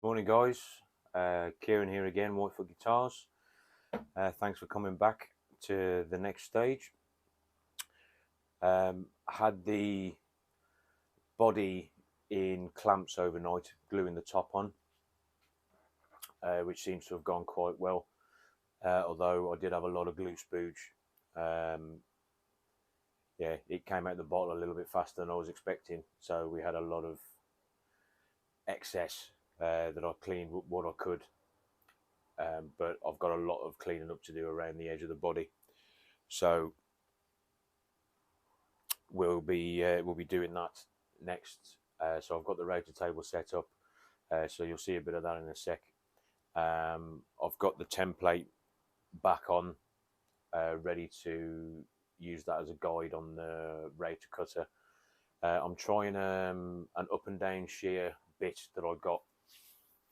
Morning guys, Kieran here again, Whitefoot Guitars. Thanks for coming back to the next stage. Had the body in clamps overnight, gluing the top on, which seems to have gone quite well, although I did have a lot of glue spooge. Yeah, it came out the bottle a little bit faster than I was expecting, so we had a lot of excess that I cleaned what I could, but I've got a lot of cleaning up to do around the edge of the body, so we'll be doing that next. So I've got the router table set up, so you'll see a bit of that in a sec. I've got the template back on, ready to use that as a guide on the router cutter. I'm trying an up and down shear bit that I got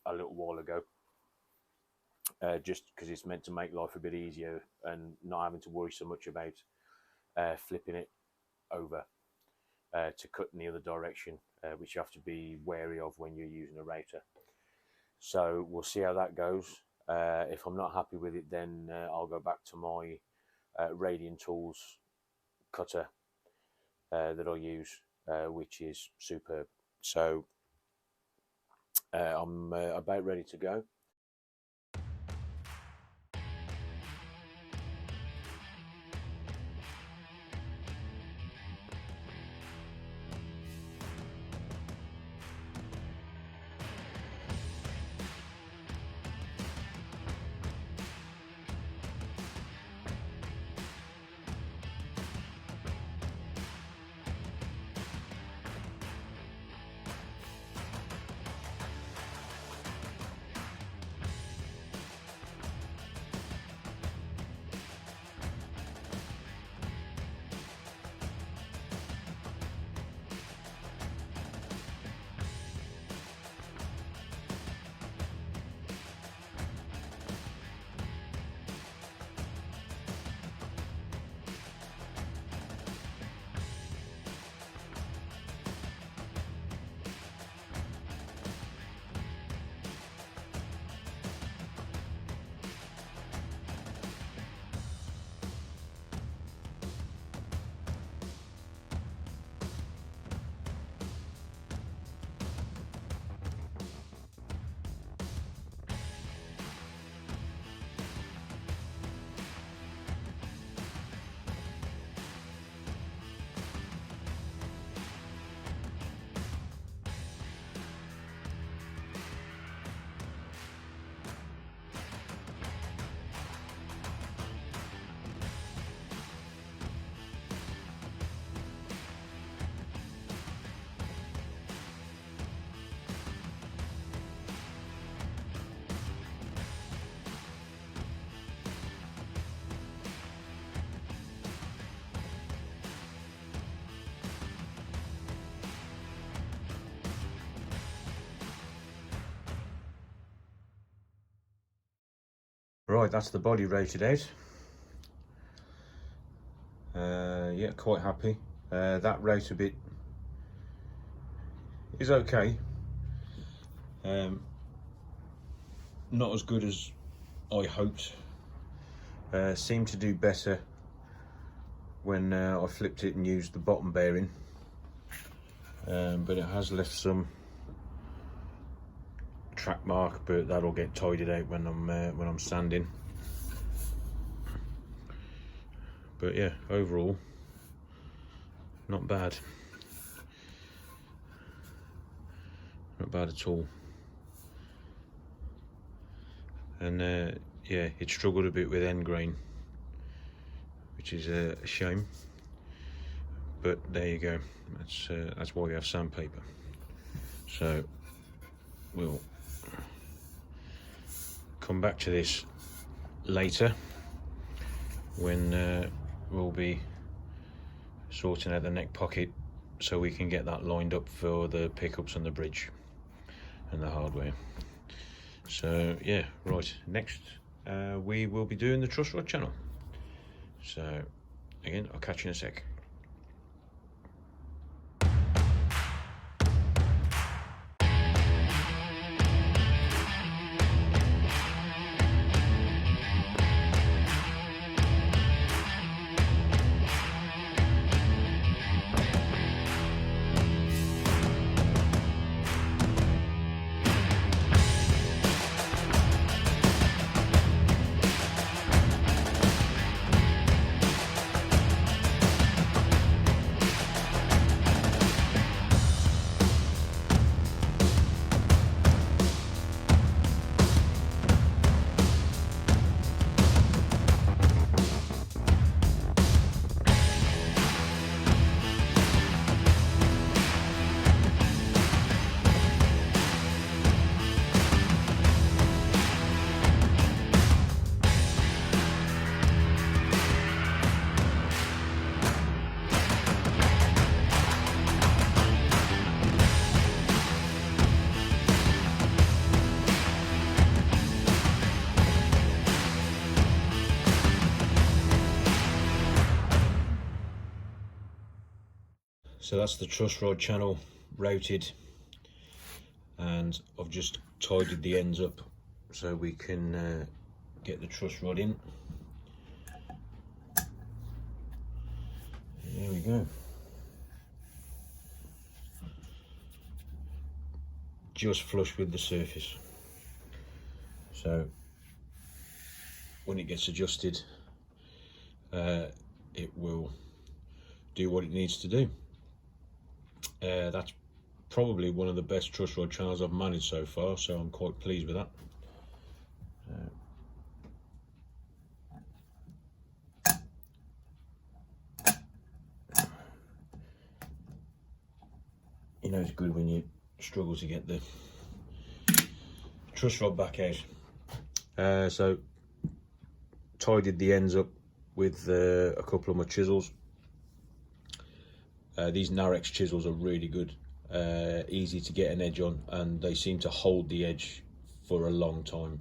a little while ago, just because it's meant to make life a bit easier and not having to worry so much about flipping it over to cut in the other direction, which you have to be wary of when you're using a router. So we'll see how that goes. If I'm not happy with it, then I'll go back to my Radian Tools cutter that I use, which is superb. So I'm about ready to go. Right, that's the body rated out. Yeah, quite happy. That router bit is okay. Not as good as I hoped. Seemed to do better when I flipped it and used the bottom bearing, but it has left some track mark, but that'll get tidied out when I'm sanding. But yeah, overall not bad, not bad at all. And yeah, it struggled a bit with end grain, which is a shame, but there you go. That's why we have sandpaper. So we'll come back to this later when we'll be sorting out the neck pocket, so we can get that lined up for the pickups and the bridge and the hardware. So yeah, right, next we will be doing the truss rod channel. So again, I'll catch you in a sec. So that's the truss rod channel routed, and I've just tidied the ends up so we can get the truss rod in. There we go. Just flush with the surface. So when it gets adjusted, it will do what it needs to do. That's probably one of the best truss rod channels I've managed so far, so I'm quite pleased with that. You know it's good when you struggle to get the truss rod back out. So tidied the ends up with a couple of my chisels. These Narex chisels are really good, easy to get an edge on, and they seem to hold the edge for a long time.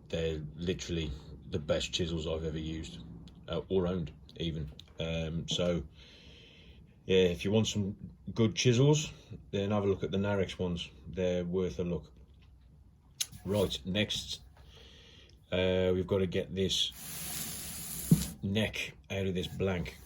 They're literally the best chisels I've ever used, or owned even. So yeah, if you want some good chisels, then have a look at the Narex ones. They're worth a look. Right, next we've got to get this neck out of this blank.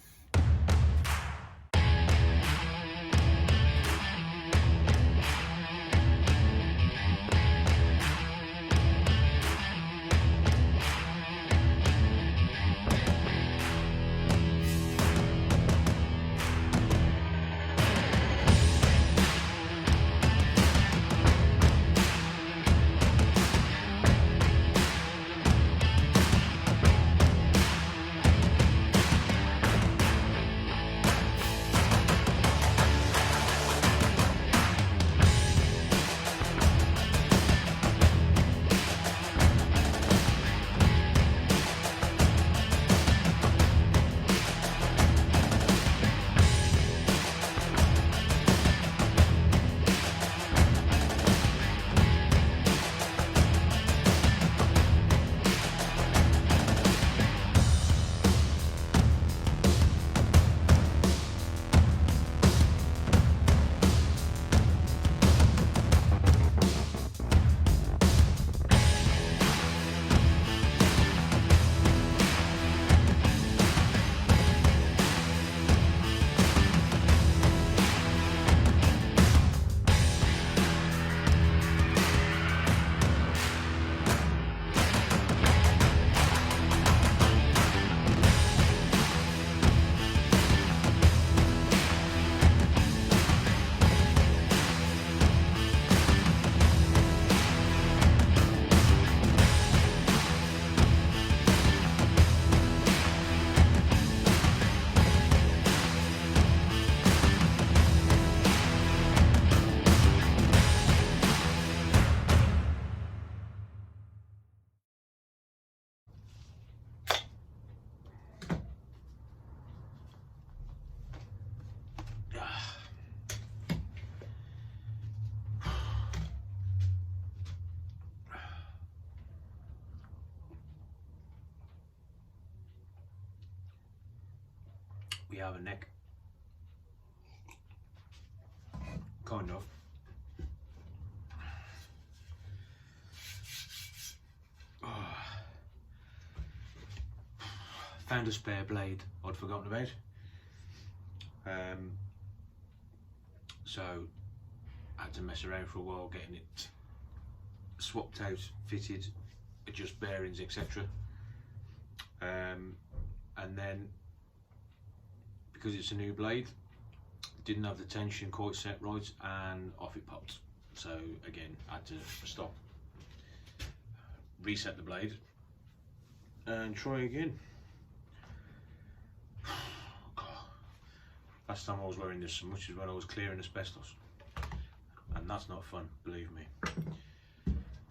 We have a neck, kind of. Found a spare blade I'd forgotten about, so I had to mess around for a while getting it swapped out, fitted, adjust bearings, etc. And then, because it's a new blade, didn't have the tension quite set right, and off it popped. So again, I had to stop, reset the blade, and try again. Last time I was wearing this so much is when I was clearing asbestos, and that's not fun, believe me.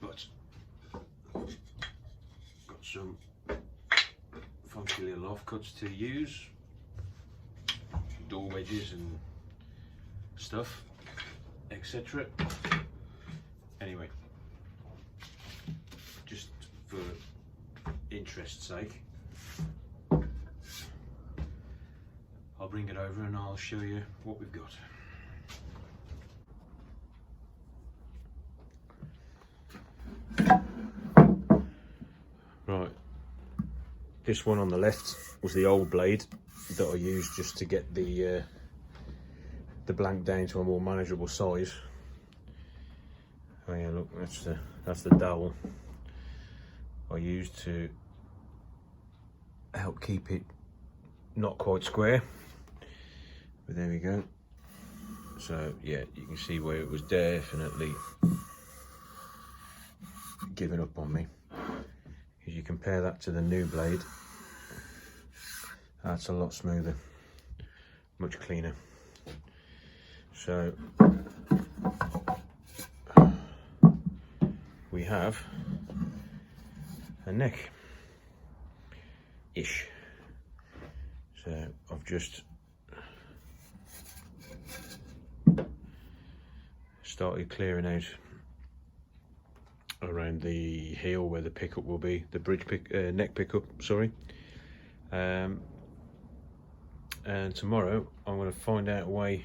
But got some funky little offcuts to use, door wedges and stuff, etc. Anyway, just for interest's sake, I'll bring it over and I'll show you what we've got. Right, this one on the left was the old blade that I used just to get the blank down to a more manageable size. Oh yeah, look, that's the dowel I used to help keep it not quite square. But there we go. So yeah, you can see where it was definitely giving up on me. If you compare that to the new blade, that's a lot smoother, much cleaner. So we have a neck-ish. So I've just started clearing out around the heel where the pickup will be, the neck pickup, sorry. And tomorrow I'm going to find out a way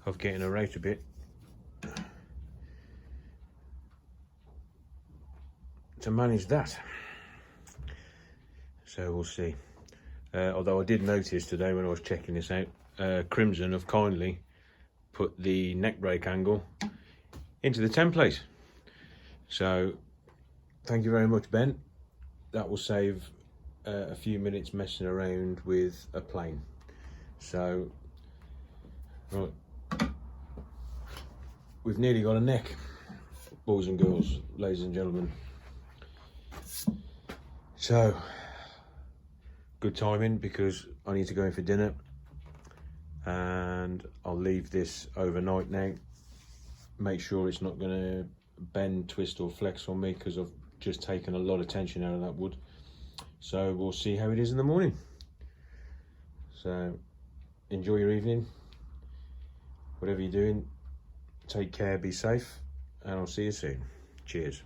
of getting her out a bit to manage that. So we'll see. Although I did notice today when I was checking this out, Crimson have kindly put the neck brake angle into the template. So thank you very much, Ben. That will save a few minutes messing around with a plane. So right, we've nearly got a neck, boys and girls, ladies and gentlemen. So good timing because I need to go in for dinner, and I'll leave this overnight now. Make sure it's not going to bend, twist or flex on me because I've just taken a lot of tension out of that wood. So we'll see how it is in the morning. So enjoy your evening, whatever you're doing, take care, be safe, and I'll see you soon. Cheers.